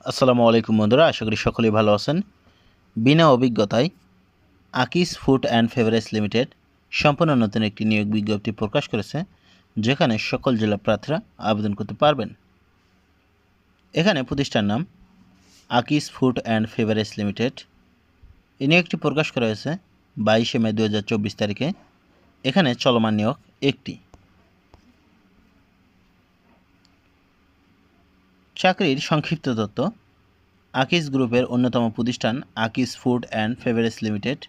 আসসালামু আলাইকুম বন্ধুরা, আশা করি সকলেই ভালো আছেন। বিনা অভিজ্ঞতায় আকিস ফুড অ্যান্ড ফেভারেজ লিমিটেড সম্পূর্ণ নতুন একটি নিয়োগ বিজ্ঞপ্তি প্রকাশ করেছে, যেখানে সকল জেলা প্রার্থীরা আবেদন করতে পারবেন। এখানে প্রতিষ্ঠান নাম আকিস ফুড অ্যান্ড ফেভারেজ লিমিটেড। এই নিয়োগটি প্রকাশ করা হয়েছে 22শে মে 2024 তারিখে। এখানে চলমান নিয়োগ একটি। চাকরির সংক্ষিপ্ত তথ্য: আকিস গ্রুপের অন্যতম প্রতিষ্ঠান আকিস ফুড অ্যান্ড ফেভারেজ লিমিটেড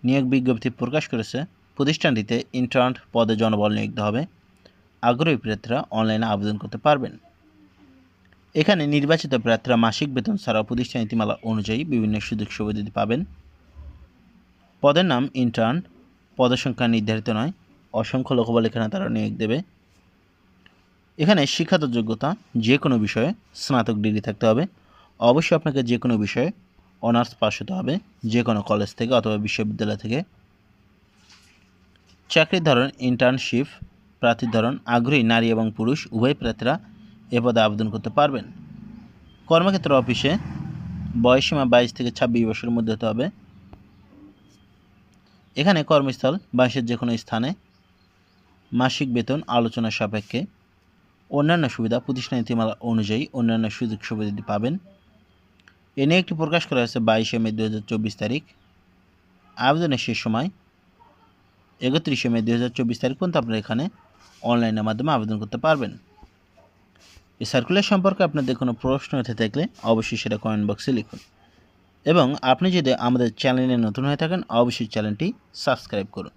নিয়োগ বিজ্ঞপ্তি প্রকাশ করেছে। প্রতিষ্ঠানটিতে ইন্টার্ন পদে জনবল নিয়োগ দেওয়া হবে। আগ্রহী প্রার্থীরা অনলাইনে আবেদন করতে পারবেন। এখানে নির্বাচিত প্রার্থীরা মাসিক বেতন ছাড়াও প্রতিষ্ঠান নীতিমালা অনুযায়ী বিভিন্ন সুযোগ সুবিধা পাবেন। পদের নাম ইন্টার্ন। পদের সংখ্যা নির্ধারিত নয়, অসংখ্য লোকবল এখানে তারা নিয়োগ দেবে। এখানে শিক্ষাগত যোগ্যতা যে কোনো বিষয়ে স্নাতক ডিগ্রি থাকতে হবে। অবশ্যই আপনাকে যে কোনো বিষয়ে অনার্স পাস হতে হবে, যে কোনো কলেজ থেকে অথবা বিশ্ববিদ্যালয় থেকে। চাকরির ধরন ইন্টার্নশিপ। প্রার্থীর ধরন আগ্রহী নারী এবং পুরুষ উভয় প্রার্থীরা এ পদে আবেদন করতে পারবেন। কর্মক্ষেত্র অফিসে। বয়সসীমা 22 থেকে 26 বছরের মধ্যে হতে হবে। এখানে কর্মস্থল বাংলাদেশের যে কোনো স্থানে। মাসিক বেতন আলোচনা সাপেক্ষে। অন্যান্য সুবিধা প্রতিষ্ঠান নীতিমালা অনুযায়ী অন্যান্য সুযোগ সুবিধা পাবেন। এ নিয়ে একটি প্রকাশ করা হয়েছে 22শে মে 2024 তারিখ। আবেদনের শেষ সময় 31শে মে 2024 তারিখ পর্যন্ত আপনারা এখানে অনলাইনের মাধ্যমে আবেদন করতে পারবেন। এই সার্কুলার সম্পর্কে আপনাদের কোনো প্রশ্ন হতে থাকলে অবশ্যই সেটা কমেন্ট বক্সে লিখুন, এবং আপনি যদি আমাদের চ্যানেলে নতুন হয়ে থাকেন অবশ্যই চ্যানেলটি সাবস্ক্রাইব করুন।